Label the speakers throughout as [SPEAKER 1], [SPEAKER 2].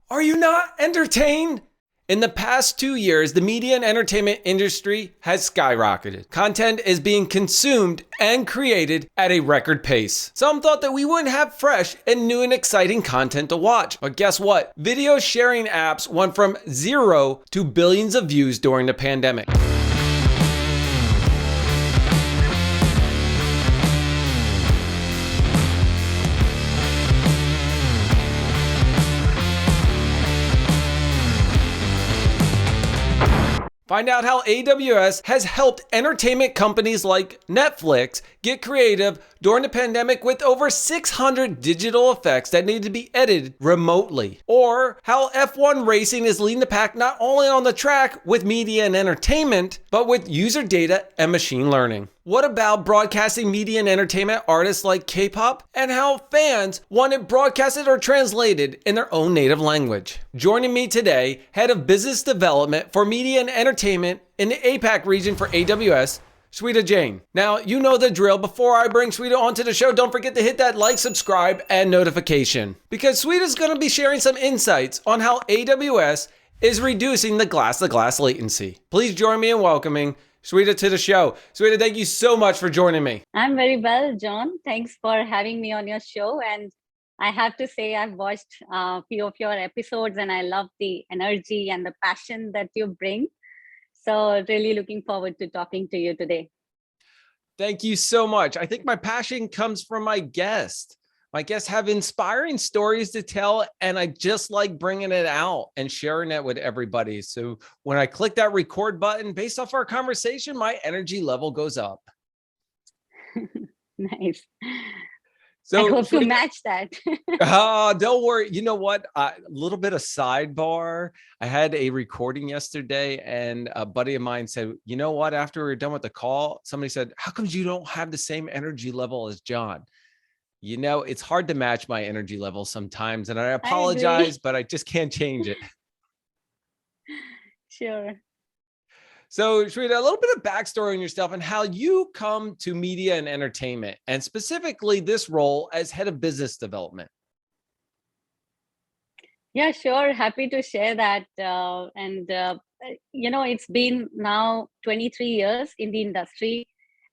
[SPEAKER 1] Are you not entertained? In the past 2 years, the media and entertainment industry has skyrocketed. Content is being consumed and created at a record pace. Some thought that we wouldn't have fresh and new and exciting content to watch. But guess what? Video sharing apps went from zero to billions of views during the pandemic. Find out how AWS has helped entertainment companies like Netflix get creative during the pandemic with over 600 digital effects that need to be edited remotely. Or how F1 racing is leading the pack not only on the track with media and entertainment, but with user data and machine learning. What about broadcasting media and entertainment artists like K-pop and how fans want it broadcasted or translated in their own native language? Joining me today, Head of Business Development for Media and Entertainment in the APAC region for AWS, Shweta Jain. Now, you know the drill. Before I bring Shweta onto the show, don't forget to hit that like, subscribe, and notification. Because Shweta's going to be sharing some insights on how AWS is reducing the glass-to-glass latency. Please join me in welcoming Shweta to the show. Shweta, thank you so much for joining me.
[SPEAKER 2] I'm very well, John. Thanks for having me on your show. And I have to say, I've watched a few of your episodes and I love the energy and the passion that you bring. So really looking forward to talking to you today.
[SPEAKER 1] Thank you so much. I think my passion comes from my guests. My guests have inspiring stories to tell, and I just like bringing it out and sharing it with everybody. So when I click that record button, based off our conversation, my energy level goes up.
[SPEAKER 2] Nice.
[SPEAKER 1] So
[SPEAKER 2] I hope to match that.
[SPEAKER 1] Don't worry. You know what? A little bit of sidebar. I had a recording yesterday and a buddy of mine said, you know what? After we were done with the call, somebody said, how come you don't have the same energy level as John? You know, it's hard to match my energy level sometimes, and I apologize, but I just can't change it.
[SPEAKER 2] Sure.
[SPEAKER 1] So, Shweta, a little bit of backstory on yourself and how you come to media and entertainment, and specifically this role as head of business development.
[SPEAKER 2] Yeah, sure. Happy to share that. It's been now 23 years in the industry.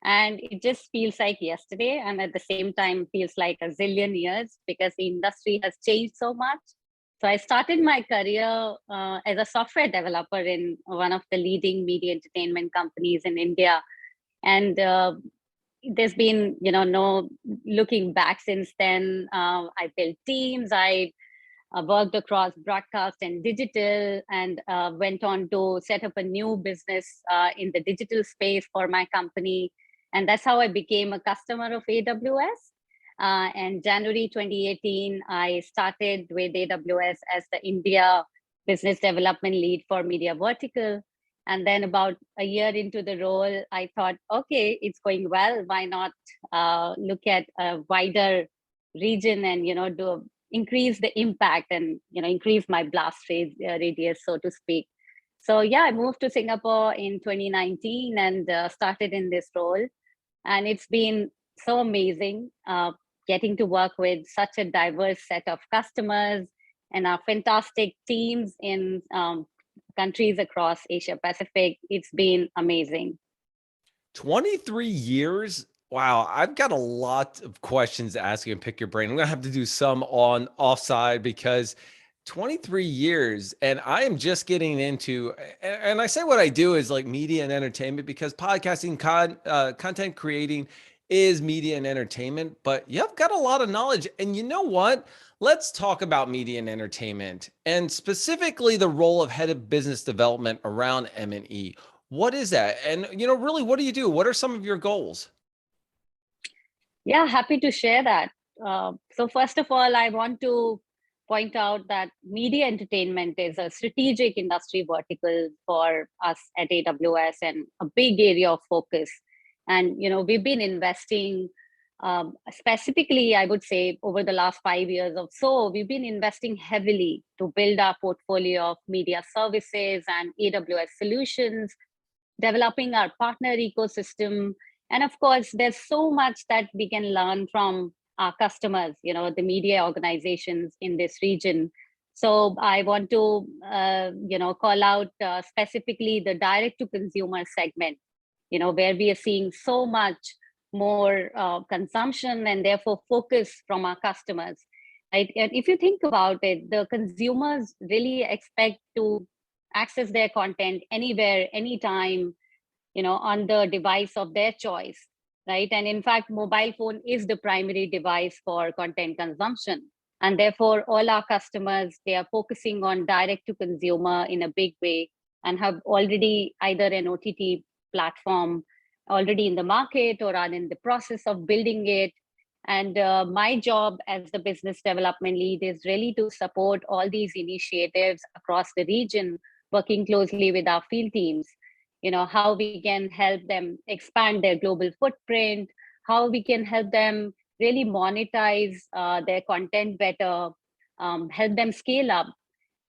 [SPEAKER 2] And it just feels like yesterday, and at the same time feels like a zillion years because the industry has changed so much. So I started my career as a software developer in one of the leading media entertainment companies in India. And there's been, no looking back since then. I built teams, I worked across broadcast and digital, and went on to set up a new business in the digital space for my company. And that's how I became a customer of AWS. And January 2018, I started with AWS as the India business development lead for media vertical. And then about a year into the role, I thought, okay, it's going well. Why not look at a wider region and, increase the impact and, increase my blast radius, so to speak. So yeah, I moved to Singapore in 2019 and started in this role. And it's been so amazing getting to work with such a diverse set of customers and our fantastic teams in countries across Asia Pacific. It's been amazing.
[SPEAKER 1] 23 years. Wow, I've got a lot of questions to ask you and pick your brain. I'm going to have to do some on offside because 23 years and I am just getting into, and I say what I do is like media and entertainment because podcasting, content creating is media and entertainment, but you've got a lot of knowledge. And you know what? Let's talk about media and entertainment and specifically the role of head of business development around M&E. What is that? And, really, what do you do? What are some of your goals?
[SPEAKER 2] Yeah, happy to share that. So first of all, I want to point out that media entertainment is a strategic industry vertical for us at AWS and a big area of focus. And, we've been investing specifically, I would say, over the last 5 years or so, we've been investing heavily to build our portfolio of media services and AWS solutions, developing our partner ecosystem. And of course, there's so much that we can learn from our customers, the media organizations in this region. So I want to, call out specifically the direct to consumer segment, where we are seeing so much more consumption and therefore focus from our customers. Right? And if you think about it, the consumers really expect to access their content anywhere, anytime, on the device of their choice, right? And in fact, mobile phone is the primary device for content consumption. And therefore, all our customers, they are focusing on direct to consumer in a big way and have already either an OTT platform already in the market or are in the process of building it. And my job as the business development lead is really to support all these initiatives across the region, working closely with our field teams, how we can help them expand their global footprint, how we can help them really monetize their content better, help them scale up.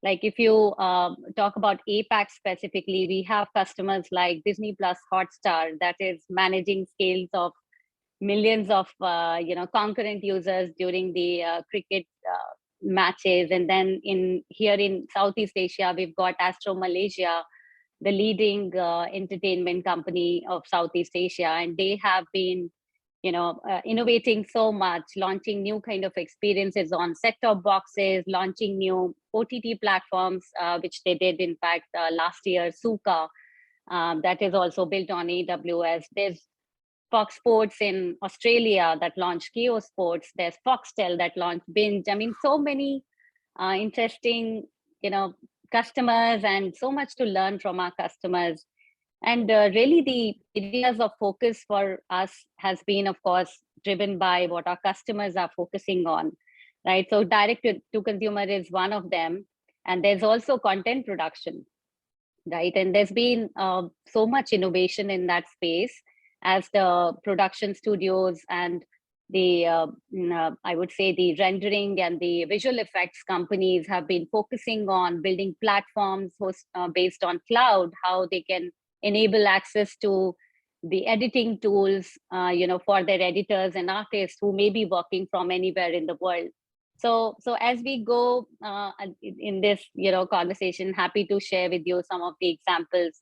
[SPEAKER 2] Like if you talk about APAC specifically, we have customers like Disney Plus Hotstar that is managing scales of millions of concurrent users during the cricket matches. And then in here in Southeast Asia, we've got Astro Malaysia, the leading entertainment company of Southeast Asia, and they have been, innovating so much, launching new kind of experiences on set-top boxes, launching new OTT platforms, which they did in fact last year. Suka, that is also built on AWS. There's Fox Sports in Australia that launched Keo Sports. There's Foxtel that launched Binge. I mean, so many interesting, customers and so much to learn from our customers. And really the areas of focus for us has been, of course, driven by what our customers are focusing on, right? So direct to consumer is one of them. And there's also content production, right? And there's been so much innovation in that space as the production studios and the, I would say the rendering and the visual effects companies have been focusing on building platforms based on cloud, how they can enable access to the editing tools, for their editors and artists who may be working from anywhere in the world. So as we go in this, conversation, happy to share with you some of the examples.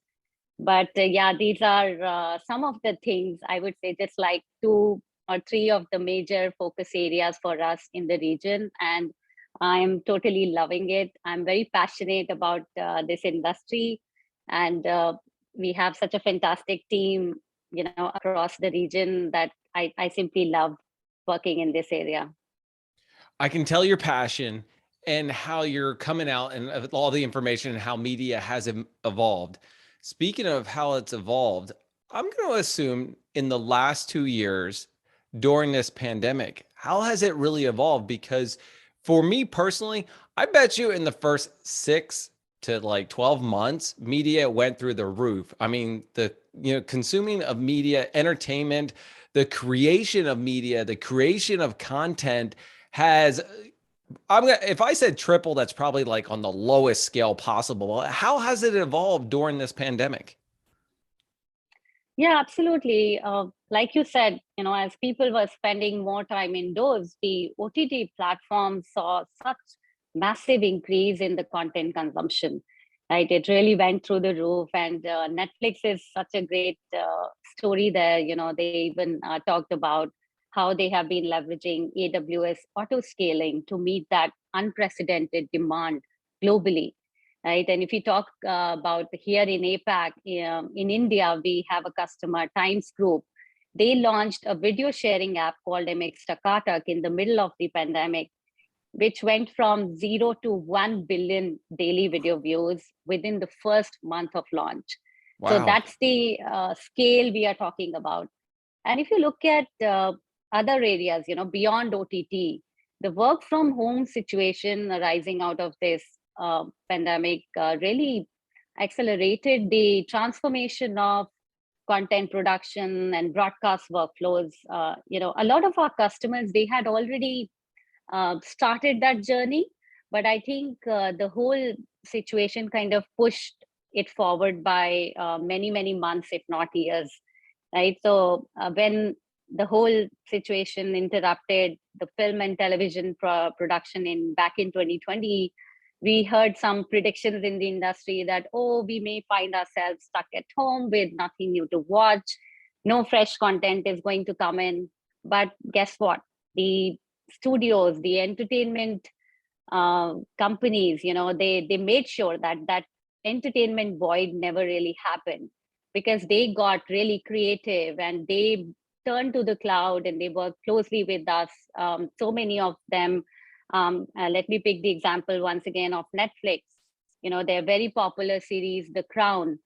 [SPEAKER 2] But yeah, these are some of the things I would say, just like 2 or 3 of the major focus areas for us in the region. And I'm totally loving it. I'm very passionate about this industry. And we have such a fantastic team, across the region that I simply love working in this area.
[SPEAKER 1] I can tell your passion and how you're coming out and all the information and how media has evolved. Speaking of how it's evolved, I'm going to assume in the last 2 years during this pandemic, how has it really evolved? Because for me personally, I bet you in the first 6 to like 12 months, media went through the roof. I mean, the consuming of media, entertainment, the creation of media, the creation of content has, if I said triple, that's probably like on the lowest scale possible. How has it evolved during this pandemic?
[SPEAKER 2] Yeah, absolutely. Like you said, as people were spending more time indoors, the OTT platforms saw such massive increase in the content consumption, right? It really went through the roof. And Netflix is such a great story there. They even talked about how they have been leveraging AWS auto scaling to meet that unprecedented demand globally, right? And if you talk about here in APAC, in India, we have a customer, Times Group. They launched a video sharing app called MX Takatak in the middle of the pandemic, which went from 0 to 1 billion daily video views within the first month of launch. So
[SPEAKER 1] Wow.
[SPEAKER 2] that's the scale we are talking about. And if you look at other areas, beyond OTT, the work from home situation arising out of this pandemic really accelerated the transformation of content production and broadcast workflows. A lot of our customers, they had already started that journey, but I think the whole situation kind of pushed it forward by many months, if not years, right? So when the whole situation interrupted the film and television production in back in 2020, We heard some predictions in the industry that, oh, we may find ourselves stuck at home with nothing new to watch. No fresh content is going to come in. But guess what? The studios, the entertainment companies, they made sure that that entertainment void never really happened, because they got really creative and they turned to the cloud and they worked closely with us. So many of them, let me pick the example once again of Netflix. Their very popular series, The Crown,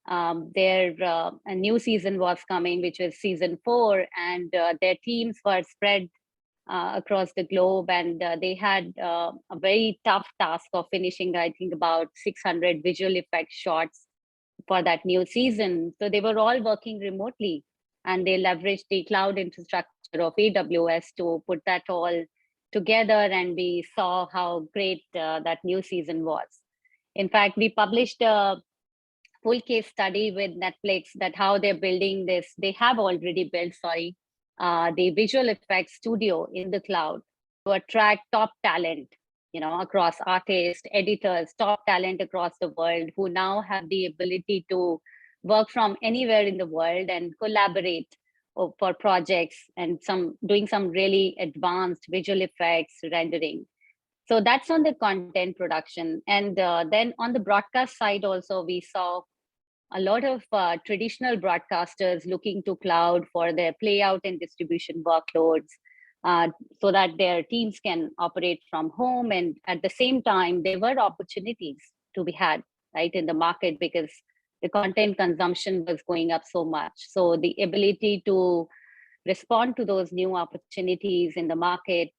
[SPEAKER 2] their a new season was coming, which was season 4, and their teams were spread across the globe, and they had a very tough task of finishing, I think, about 600 visual effects shots for that new season. So they were all working remotely, and they leveraged the cloud infrastructure of AWS to put that all together, and we saw how great that new season was. In fact, we published a full case study with Netflix that how they're building this. They have already built, sorry, the visual effects studio in the cloud to attract top talent, across artists, editors, top talent across the world, who now have the ability to work from anywhere in the world and collaborate for projects and doing some really advanced visual effects rendering. So that's on the content production. And then on the broadcast side also, we saw a lot of traditional broadcasters looking to cloud for their playout and distribution workloads, so that their teams can operate from home. And at the same time, there were opportunities to be had, right, in the market, because the content consumption was going up so much. So the ability to respond to those new opportunities in the market,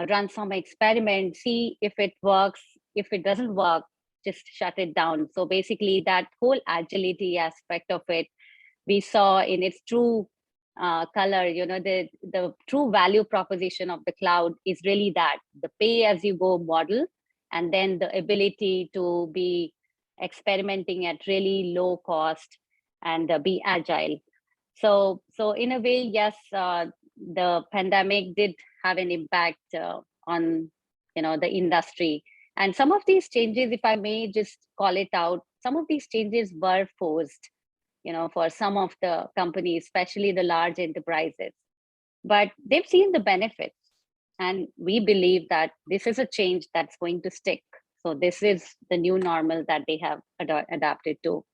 [SPEAKER 2] run some experiments, see if it works. If it doesn't work, just shut it down. So basically, that whole agility aspect of it, we saw in its true color. The true value proposition of the cloud is really that the pay as you go model, and then the ability to be experimenting at really low cost and be agile. So in a way, yes, the pandemic did have an impact on the industry. And some of these changes, if I may just call it out, some of these changes were forced, for some of the companies, especially the large enterprises. But they've seen the benefits. And we believe that this is a change that's going to stick. So this is the new normal that they have adapted to.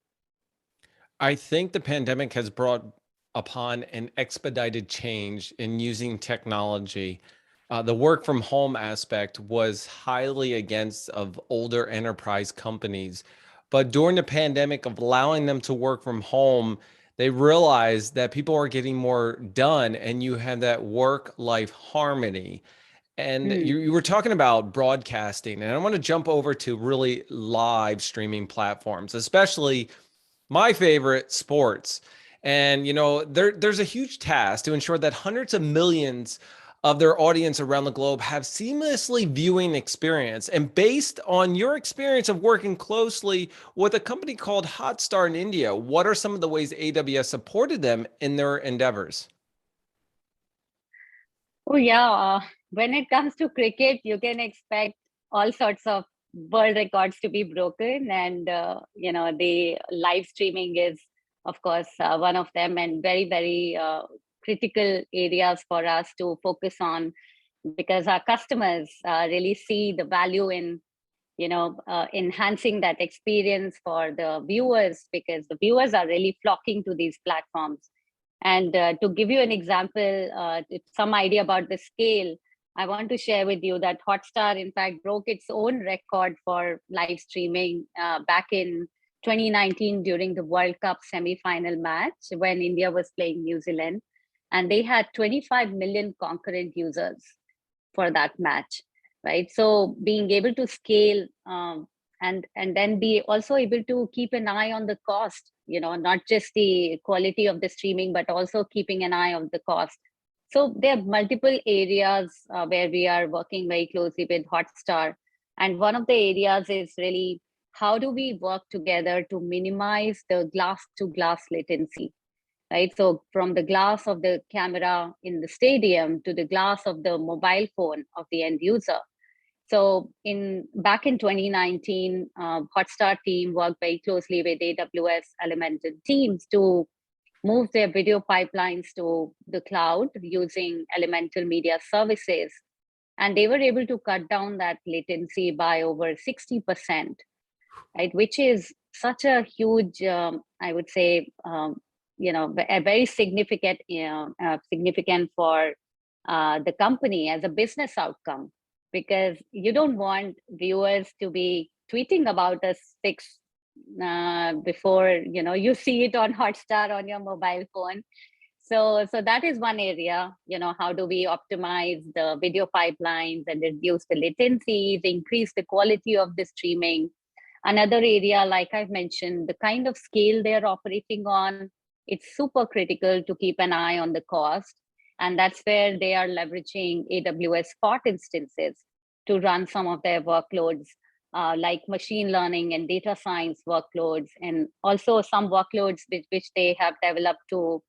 [SPEAKER 1] I think the pandemic has brought upon an expedited change in using technology. The work from home aspect was highly against of older enterprise companies. But during the pandemic of allowing them to work from home, they realized that people are getting more done and you have that work-life harmony. And you were talking about broadcasting, and I want to jump over to really live streaming platforms, especially my favorite, sports. And there's a huge task to ensure that hundreds of millions of their audience around the globe have seamlessly viewing experience. And based on your experience of working closely with a company called Hotstar in India, what are some of the ways AWS supported them in their endeavors?
[SPEAKER 2] Oh, yeah. When it comes to cricket, you can expect all sorts of world records to be broken. And, the live streaming is, of course, one of them, and very, very critical areas for us to focus on, because our customers really see the value in, enhancing that experience for the viewers, because the viewers are really flocking to these platforms. And to give you an example, some idea about the scale, I want to share with you that Hotstar, in fact, broke its own record for live streaming back in 2019 during the World Cup semi-final match when India was playing New Zealand. And they had 25 million concurrent users for that match, right? So being able to scale and then be also able to keep an eye on the cost, not just the quality of the streaming, but also keeping an eye on the cost. So there are multiple areas where we are working very closely with Hotstar. And one of the areas is really how do we work together to minimize the glass to glass latency, right? So from the glass of the camera in the stadium to the glass of the mobile phone of the end user, So back in 2019, Hotstar team worked very closely with AWS Elemental teams to move their video pipelines to the cloud using Elemental Media Services. And they were able to cut down that latency by over 60%, right? Which is such a huge, I would say, a very significant, significant for the company as a business outcome, because you don't want viewers to be tweeting about a fix before you see it on Hotstar on your mobile phone. So that is one area. How do we optimize the video pipelines and reduce the latencies, increase the quality of the streaming? Another area, like I've mentioned, the kind of scale they're operating on, it's super critical to keep an eye on the cost. And that's where they are leveraging AWS Spot instances to run some of their workloads, like machine learning and data science workloads, and also some workloads which they have developed to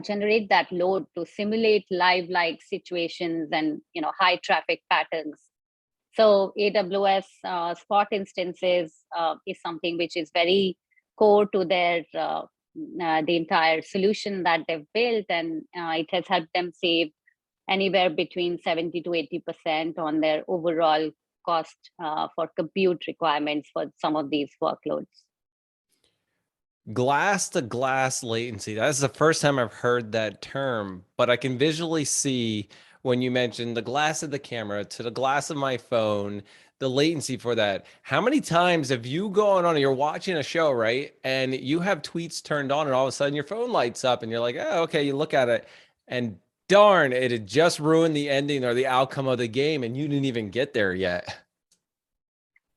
[SPEAKER 2] generate that load to simulate live-like situations and high traffic patterns. So AWS Spot instances is something which is very core to their the entire solution that they've built, and it has helped them save anywhere between 70 to 80% on their overall cost for compute requirements for some of these workloads.
[SPEAKER 1] Glass to glass latency. That's the first time I've heard that term, but I can visually see when you mentioned the glass of the camera to the glass of my phone, the latency for that. How many times have you gone on, you're watching a show, right? And you have tweets turned on and all of a sudden your phone lights up and you're like, oh, okay, you look at it and darn, it had just ruined the ending or the outcome of the game and you didn't even get there yet.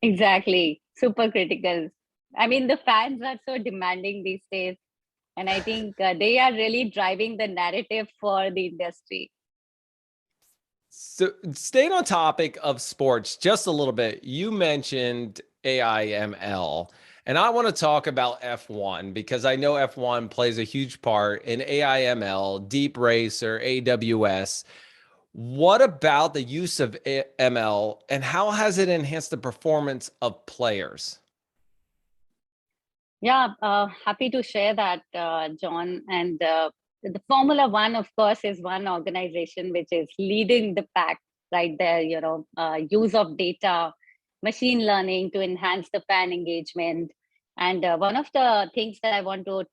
[SPEAKER 2] Exactly. Super critical. I mean, the fans are so demanding these days. And I think they are really driving the narrative for the industry.
[SPEAKER 1] So staying on topic of sports just a little bit, you mentioned AIML, and I want to talk about F1 because I know F1 plays a huge part in AIML, Deep Racer, AWS. What about the use of ML and how has it enhanced the performance of players?
[SPEAKER 2] Yeah, happy to share that, John. And the Formula One, of course, is one organization which is leading the pack right there. Use of data, machine learning to enhance the fan engagement. And one of the things that I want to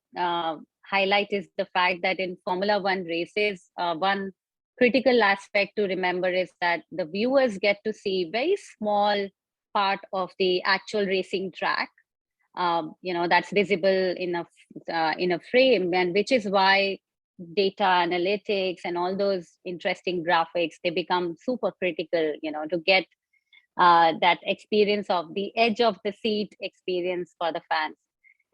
[SPEAKER 2] highlight is the fact that in Formula One races, one critical aspect to remember is that the viewers get to see very small part of the actual racing track, that's visible in a frame, and which is why data analytics and all those interesting graphics, they become super critical, to get that experience of the edge of the seat experience for the fans,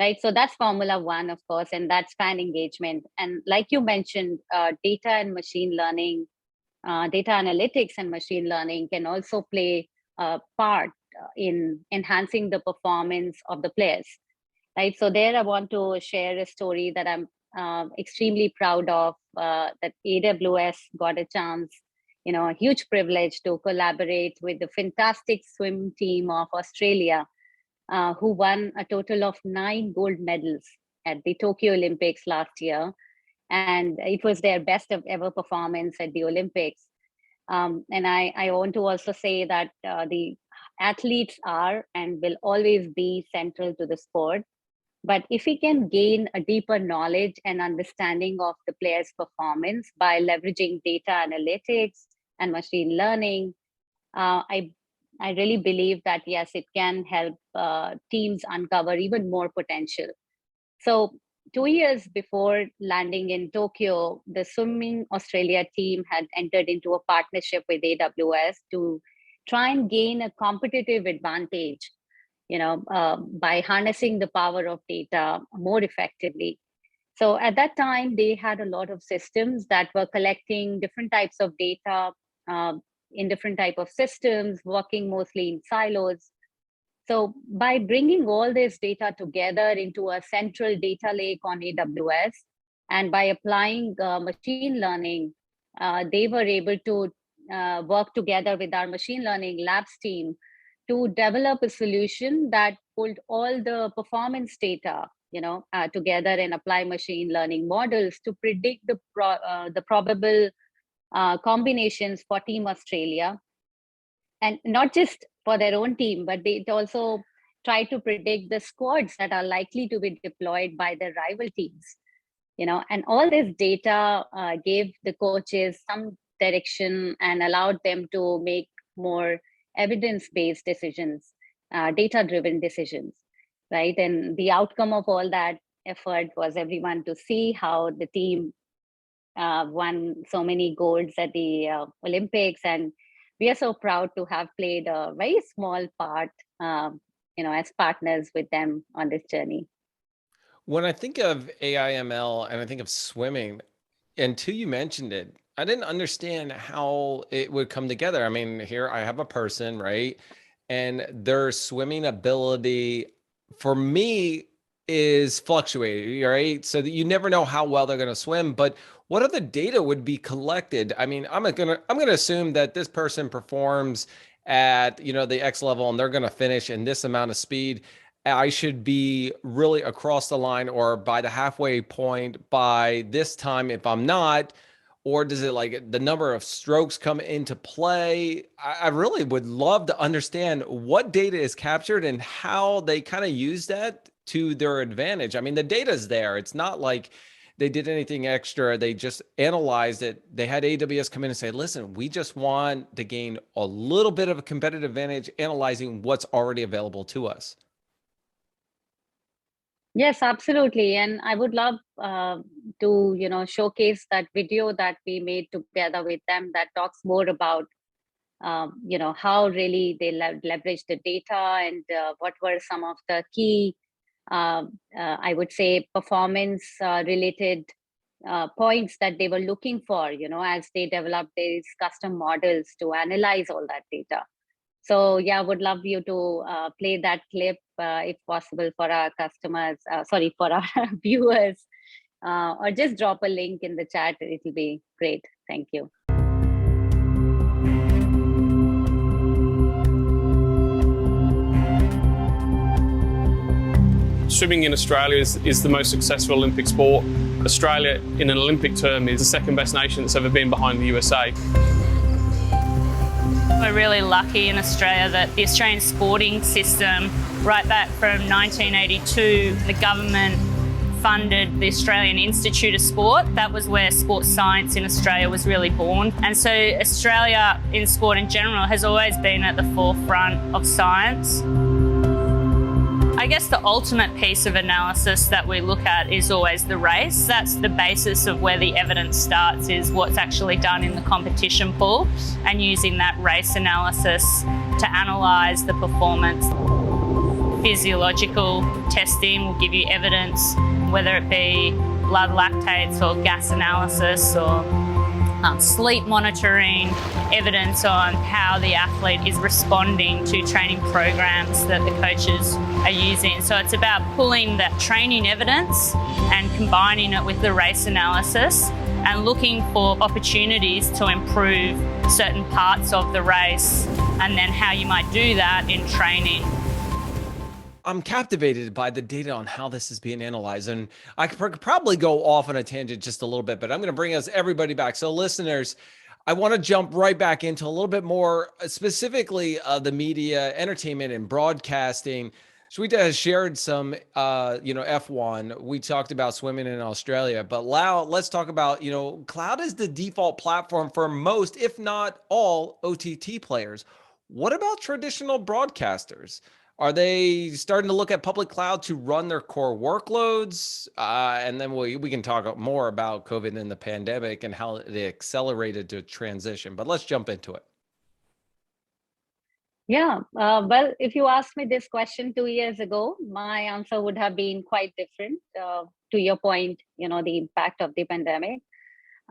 [SPEAKER 2] right? So that's Formula One, of course, and that's fan engagement. And like you mentioned, data and machine learning, data analytics and machine learning can also play a part in enhancing the performance of the players, right? So there I want to share a story that I'm extremely proud of, that AWS got a chance, a huge privilege to collaborate with the fantastic swim team of Australia, who won a total of 9 gold medals at the Tokyo Olympics last year. And it was their best of ever performance at the Olympics. And I want to also say that the athletes are and will always be central to the sport. But if we can gain a deeper knowledge and understanding of the player's performance by leveraging data analytics and machine learning, I really believe that, yes, it can help teams uncover even more potential. So 2 years before landing in Tokyo, the Swimming Australia team had entered into a partnership with AWS to try and gain a competitive advantage, by harnessing the power of data more effectively. So at that time, they had a lot of systems that were collecting different types of data in different type of systems, working mostly in silos. So by bringing all this data together into a central data lake on AWS, and by applying machine learning, they were able to worked together with our machine learning labs team to develop a solution that pulled all the performance data, together and apply machine learning models to predict the probable combinations for Team Australia, and not just for their own team, but it also try to predict the squads that are likely to be deployed by the rival teams. And all this data gave the coaches some direction and allowed them to make more evidence-based decisions, data-driven decisions, right? And the outcome of all that effort was everyone to see how the team won so many golds at the Olympics, and we are so proud to have played a very small part, as partners with them on this journey.
[SPEAKER 1] When I think of AI/ML and I think of swimming, until you mentioned it, I didn't understand how it would come together. I mean, here I have a person, right? And their swimming ability for me is fluctuating, right? So that you never know how well they're going to swim, but what other data would be collected? I mean, I'm going to assume that this person performs at, the X level and they're going to finish in this amount of speed. I should be really across the line or by the halfway point by this time. If I'm not, or does it like the number of strokes come into play? I really would love to understand what data is captured and how they kind of use that to their advantage. I mean, the data is there. It's not like they did anything extra. They just analyzed it. They had AWS come in and say, listen, we just want to gain a little bit of a competitive advantage analyzing what's already available to us.
[SPEAKER 2] Yes, absolutely. And I would love to, showcase that video that we made together with them that talks more about, how really they leverage the data and what were some of the key, I would say, performance related points that they were looking for, as they developed these custom models to analyze all that data. So yeah, would love you to play that clip if possible for our customers, for our viewers, or just drop a link in the chat. It'll be great. Thank you.
[SPEAKER 3] Swimming in Australia is the most successful Olympic sport. Australia, in an Olympic term, is the second best nation that's ever been behind the USA.
[SPEAKER 4] We're really lucky in Australia that the Australian sporting system, right back from 1982, the government funded the Australian Institute of Sport. That was where sports science in Australia was really born. And so Australia in sport in general has always been at the forefront of science. I guess the ultimate piece of analysis that we look at is always the race. That's the basis of where the evidence starts, is what's actually done in the competition pool, and using that race analysis to analyse the performance. Physiological testing will give you evidence, whether it be blood lactates or gas analysis or sleep monitoring, evidence on how the athlete is responding to training programs that the coaches are using. So it's about pulling that training evidence and combining it with the race analysis and looking for opportunities to improve certain parts of the race, and then how you might do that in training.
[SPEAKER 1] I'm captivated by the data on how this is being analyzed. And I could probably go off on a tangent just a little bit, but I'm going to bring everybody back. So listeners, I want to jump right back into a little bit more specifically the media, entertainment, and broadcasting. Shweta has shared some, F1. We talked about swimming in Australia, but Lau, let's talk about, cloud is the default platform for most, if not all, OTT players. What about traditional broadcasters? Are they starting to look at public cloud to run their core workloads? And then we can talk more about COVID and the pandemic and how they accelerated the transition. But let's jump into it.
[SPEAKER 2] Yeah, well, if you asked me this question 2 years ago, my answer would have been quite different. To your point, the impact of the pandemic.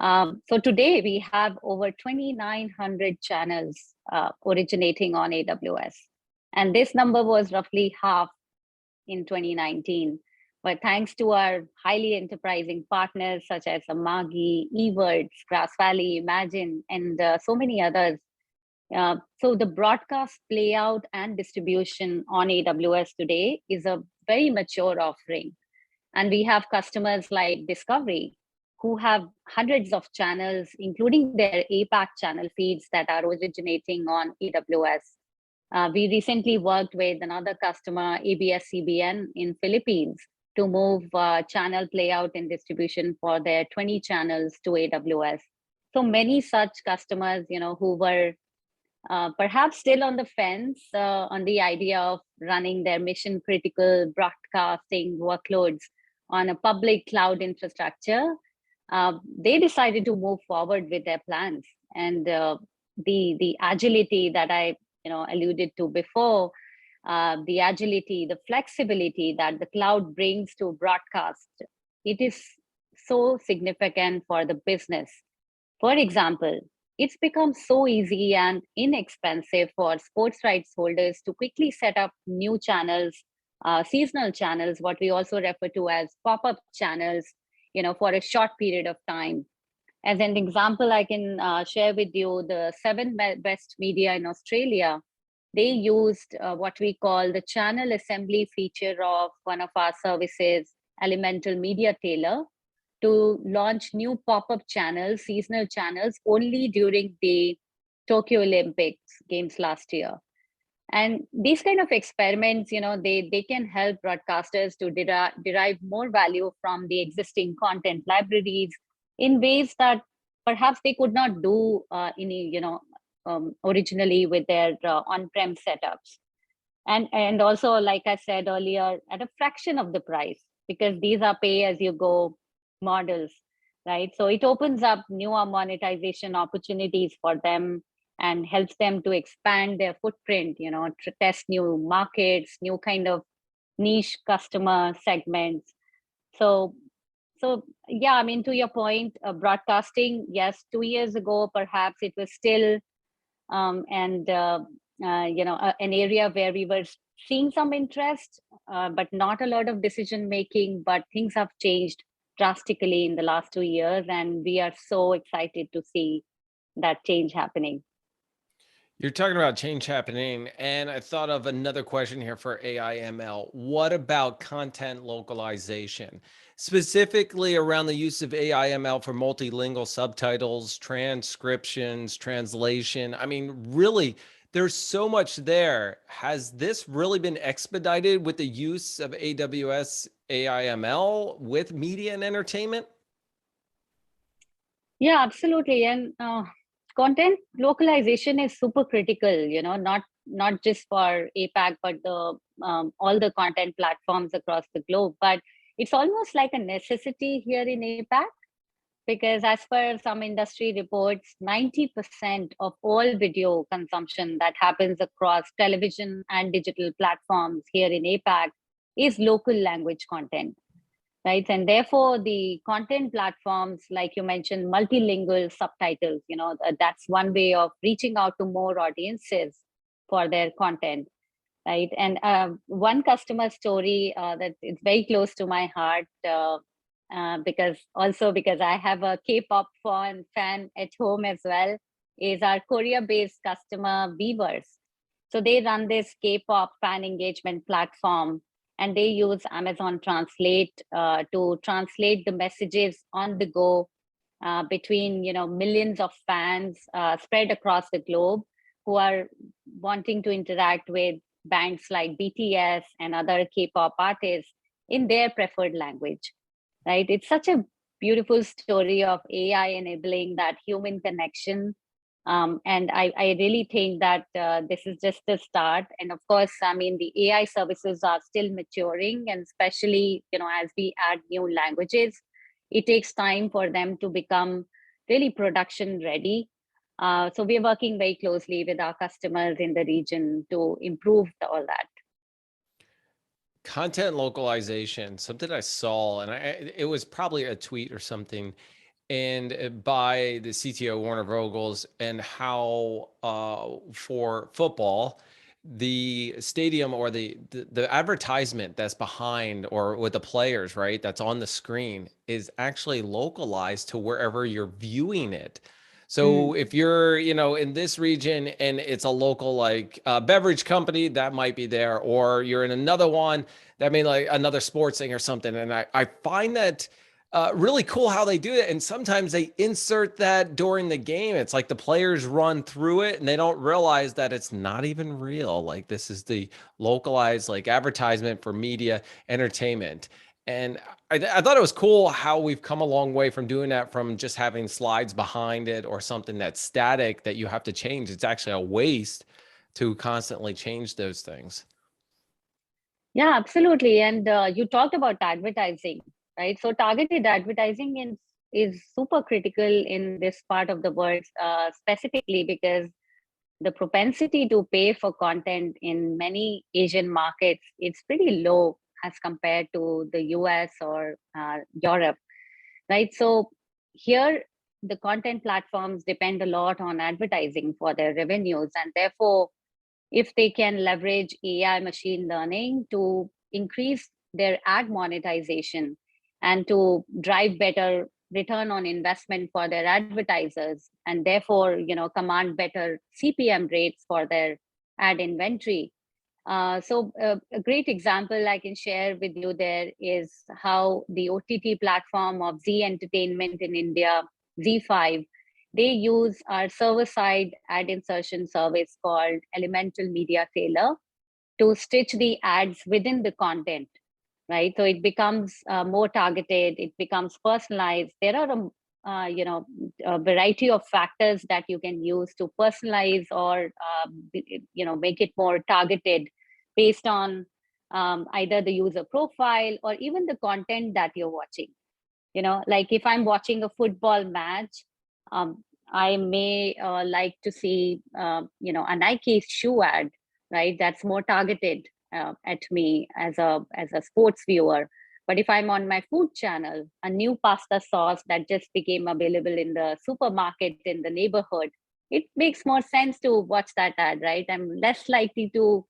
[SPEAKER 2] So today we have over 2,900 channels originating on AWS. And this number was roughly half in 2019. But thanks to our highly enterprising partners such as Amagi, Ewords, Grass Valley, Imagine, and so many others. So the broadcast playout and distribution on AWS today is a very mature offering. And we have customers like Discovery who have hundreds of channels, including their APAC channel feeds that are originating on AWS. We recently worked with another customer, ABS-CBN in Philippines, to move channel playout and distribution for their 20 channels to AWS. So many such customers, who were perhaps still on the fence on the idea of running their mission critical broadcasting workloads on a public cloud infrastructure, they decided to move forward with their plans. And the agility that I alluded to before, the agility, the flexibility that the cloud brings to broadcast, it is so significant for the business. For example, it's become so easy and inexpensive for sports rights holders to quickly set up new channels, seasonal channels, what we also refer to as pop-up channels, for a short period of time. As an example, I can share with you the 7 best media in Australia. They used what we call the channel assembly feature of one of our services, Elemental Media Tailor, to launch new pop-up channels, seasonal channels, only during the Tokyo Olympics games last year. And these kind of experiments, they can help broadcasters to derive more value from the existing content libraries in ways that perhaps they could not do originally with their on-prem setups. And also, like I said earlier, at a fraction of the price, because these are pay-as-you-go models, right? So it opens up newer monetization opportunities for them and helps them to expand their footprint, to test new markets, new kind of niche customer segments. So yeah, I mean, to your point, broadcasting, yes, 2 years ago, perhaps it was still an area where we were seeing some interest, but not a lot of decision making. But things have changed drastically in the last 2 years, and we are so excited to see that change happening.
[SPEAKER 1] You're talking about change happening, and I thought of another question here for AI ML. What about content localization, specifically around the use of AI ML for multilingual subtitles, transcriptions, translation? I mean, really, there's so much there. Has this really been expedited with the use of AWS AI ML with media and entertainment?
[SPEAKER 2] Yeah, absolutely. And content localization is super critical, not just for APAC, but the all the content platforms across the globe. But it's almost like a necessity here in APAC, because as per some industry reports, 90% of all video consumption that happens across television and digital platforms here in APAC is local language content. Right. And therefore, the content platforms, like you mentioned, multilingual subtitles, that's one way of reaching out to more audiences for their content. Right. And one customer story that is very close to my heart, because I have a K-pop fan at home as well, is our Korea-based customer Weavers. So they run this K-pop fan engagement platform, and they use Amazon Translate to translate the messages on the go between millions of fans spread across the globe who are wanting to interact with bands like BTS and other K-pop artists in their preferred language. Right? It's such a beautiful story of AI enabling that human connection. And I really think that this is just the start. And of course, I mean, the AI services are still maturing, and especially, as we add new languages, it takes time for them to become really production ready. So we're working very closely with our customers in the region to improve all that.
[SPEAKER 1] Content localization, something I saw, and it was probably a tweet or something, and by the CTO Warner Vogels, and how for football, the stadium or the advertisement that's behind or with the players, right, that's on the screen is actually localized to wherever you're viewing it. So if you're, in this region and it's a local like beverage company, that might be there, or you're in another one that may like another sports thing or something. And I find that really cool how they do it. And sometimes they insert that during the game. It's like the players run through it and they don't realize that it's not even real. Like this is the localized like advertisement for media entertainment. And I thought it was cool how we've come a long way from doing that, from just having slides behind it or something that's static that you have to change. It's actually a waste to constantly change those things.
[SPEAKER 2] Yeah, absolutely. And you talked about advertising, right? So targeted advertising is super critical in this part of the world, specifically because the propensity to pay for content in many Asian markets, it's pretty low as compared to the US or Europe, right? So here, the content platforms depend a lot on advertising for their revenues. And therefore, if they can leverage AI machine learning to increase their ad monetization and to drive better return on investment for their advertisers, and therefore, command better CPM rates for their ad inventory. A great example I can share with you there is how the OTT platform of Z Entertainment in India, Z5, they use our server-side ad insertion service called Elemental Media Tailor to stitch the ads within the content, right? So it becomes more targeted, it becomes personalized. There are a variety of factors that you can use to personalize or make it more targeted based on either the user profile or even the content that you're watching. Like if I'm watching a football match, I may like to see a Nike shoe ad, right? That's more targeted at me as a sports viewer. But if I'm on my food channel, a new pasta sauce that just became available in the supermarket in the neighborhood, it makes more sense to watch that ad, right? I'm less likely to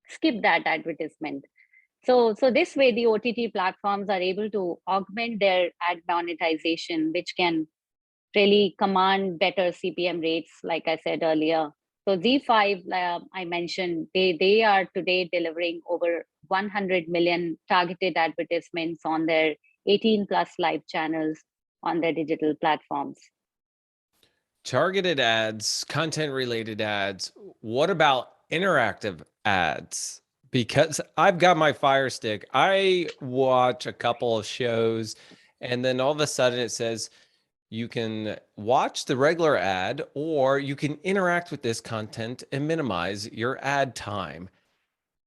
[SPEAKER 2] skip that advertisement. So this way, the OTT platforms are able to augment their ad monetization, which can really command better CPM rates, like I said earlier. So Z5, I mentioned, they are today delivering over 100 million targeted advertisements on their 18 plus live channels on their digital platforms.
[SPEAKER 1] Targeted ads, content related ads. What about interactive ads? Because I've got my Fire Stick. I watch a couple of shows and then all of a sudden it says you can watch the regular ad or you can interact with this content and minimize your ad time.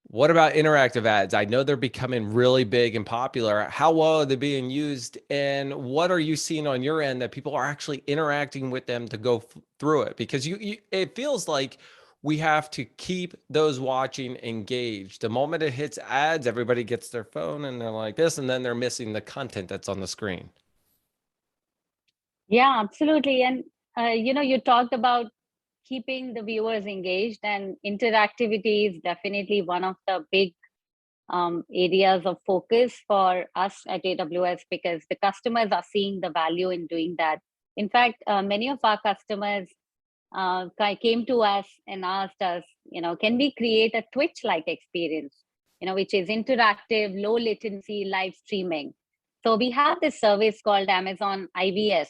[SPEAKER 1] What about interactive ads? I know they're becoming really big and popular. How well are they being used? And what are you seeing on your end that people are actually interacting with them to go through it? Because it feels like we have to keep those watching engaged. The moment it hits ads, everybody gets their phone and they're like this, and then they're missing the content that's on the screen.
[SPEAKER 2] Yeah, absolutely. And, you talked about keeping the viewers engaged, and interactivity is definitely one of the big areas of focus for us at AWS because the customers are seeing the value in doing that. In fact, many of our customers came to us and asked us, can we create a Twitch-like experience, which is interactive, low latency live streaming. So we have this service called Amazon IVS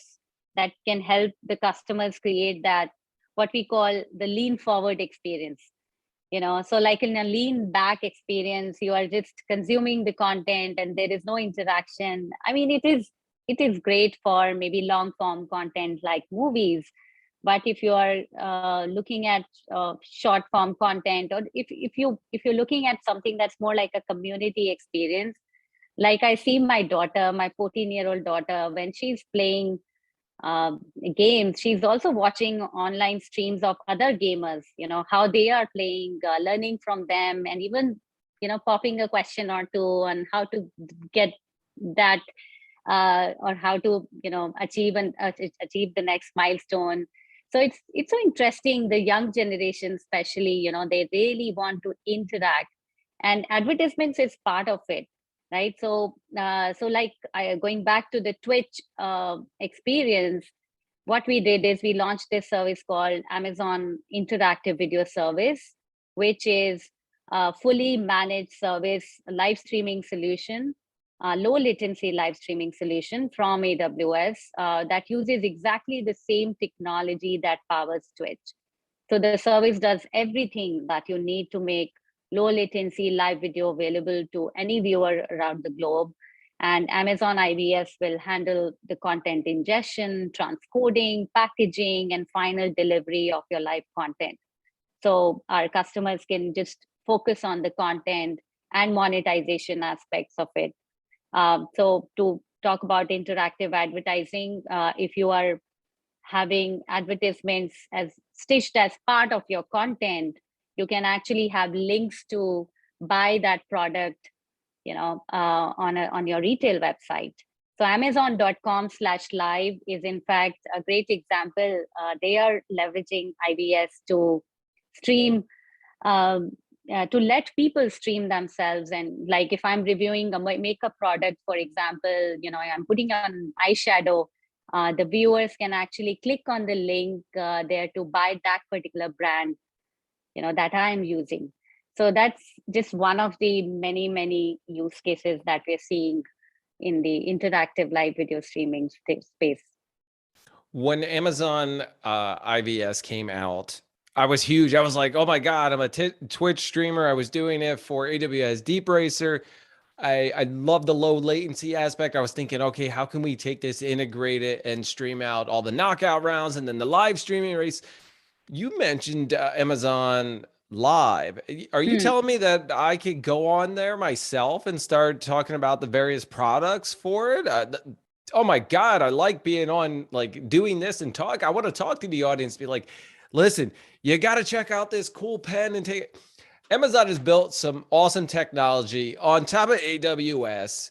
[SPEAKER 2] that can help the customers create that, what we call the lean forward experience. So like in a lean back experience, you are just consuming the content and there is no interaction. I mean, it is great for maybe long form content like movies, but if you are looking at short form content, or if you're looking at something that's more like a community experience, like I see my daughter, my 14-year-old daughter, when she's playing games, she's also watching online streams of other gamers, how they are playing, learning from them, and even popping a question or two on how to get that or how to achieve the next milestone. So it's so interesting. The young generation, especially, they really want to interact, and advertisements is part of it, right? So like going back to the Twitch experience, what we did is we launched this service called Amazon Interactive Video Service, which is a fully managed service, live streaming solution, low latency live streaming solution from AWS that uses exactly the same technology that powers Twitch. So the service does everything that you need to make low latency live video available to any viewer around the globe. And Amazon IVS will handle the content ingestion, transcoding, packaging, and final delivery of your live content. So our customers can just focus on the content and monetization aspects of it. So to talk about interactive advertising, if you are having advertisements as stitched as part of your content, you can actually have links to buy that product, on your retail website. So Amazon.com/live is in fact a great example. They are leveraging IVS to stream, to let people stream themselves. And like if I'm reviewing a makeup product, for example, I'm putting on eyeshadow, the viewers can actually click on the link there to buy that particular brand, that I'm using. So that's just one of the many, many use cases that we're seeing in the interactive live video streaming space.
[SPEAKER 1] When Amazon IVS came out, I was huge. I was like, oh my God, I'm a Twitch streamer. I was doing it for AWS Deep Racer. I love the low latency aspect. I was thinking, okay, how can we take this, integrate it, and stream out all the knockout rounds and then the live streaming race? You mentioned Amazon Live. Are you telling me that I could go on there myself and start talking about the various products for it? Oh my God, I like being on, like doing this and talk. I want to talk to the audience, be like, listen, you got to check out this cool pen and take it. Amazon has built some awesome technology on top of AWS.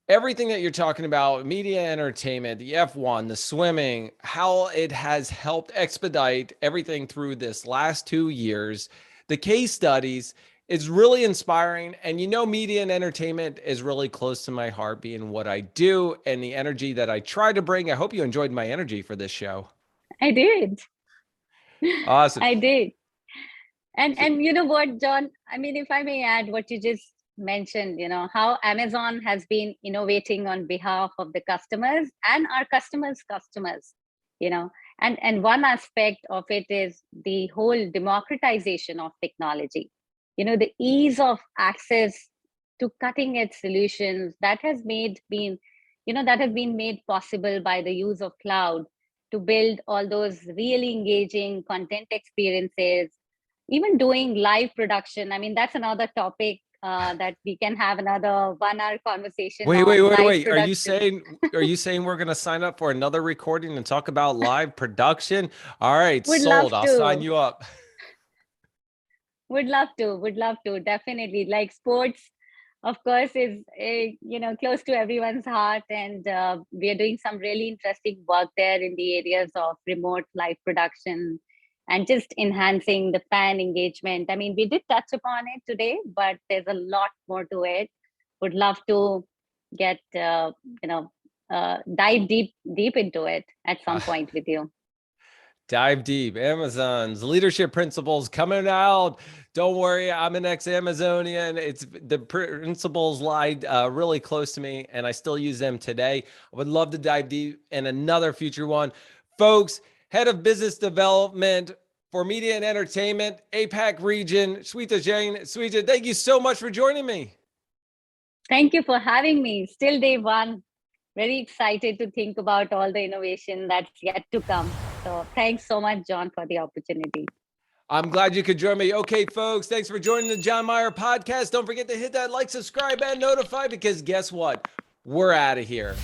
[SPEAKER 1] Everything that you're talking about, media entertainment, the F1, the swimming, how it has helped expedite everything through this last 2 years, the case studies, is really inspiring. And media and entertainment is really close to my heart, being what I do and the energy that I try to bring. I hope you enjoyed my energy for this show.
[SPEAKER 2] I did.
[SPEAKER 1] Awesome.
[SPEAKER 2] I did. And you know what, John? I mean, if I may add what you just mentioned, how Amazon has been innovating on behalf of the customers and our customers' customers, and one aspect of it is the whole democratization of technology, the ease of access to cutting edge solutions that has been made possible by the use of cloud to build all those really engaging content experiences, even doing live production. I mean, that's another topic that we can have another 1 hour conversation.
[SPEAKER 1] Wait.
[SPEAKER 2] Production.
[SPEAKER 1] Are you saying we're going to sign up for another recording and talk about live production? All right,
[SPEAKER 2] Would
[SPEAKER 1] sold.
[SPEAKER 2] love
[SPEAKER 1] I'll
[SPEAKER 2] to.
[SPEAKER 1] sign you up.
[SPEAKER 2] Would love to. Definitely. Like sports, of course, is close to everyone's heart, and we are doing some really interesting work there in the areas of remote live production and just enhancing the fan engagement. I mean, we did touch upon it today, but there's a lot more to it. Would love to get dive deep into it at some point with you.
[SPEAKER 1] Dive deep. Amazon's leadership principles coming out. Don't worry, I'm an ex-Amazonian. It's the principles lie really close to me, and I still use them today. I would love to dive deep in another future one. Folks, Head of Business Development for Media and Entertainment, APAC region, Shweta Jain. Shweta, thank you so much for joining me.
[SPEAKER 2] Thank you for having me. Still day one. Very excited to think about all the innovation that's yet to come. So thanks so much, John, for the opportunity.
[SPEAKER 1] I'm glad you could join me. Okay, folks, thanks for joining the John Myer podcast. Don't forget to hit that like, subscribe, and notify, because guess what? We're out of here.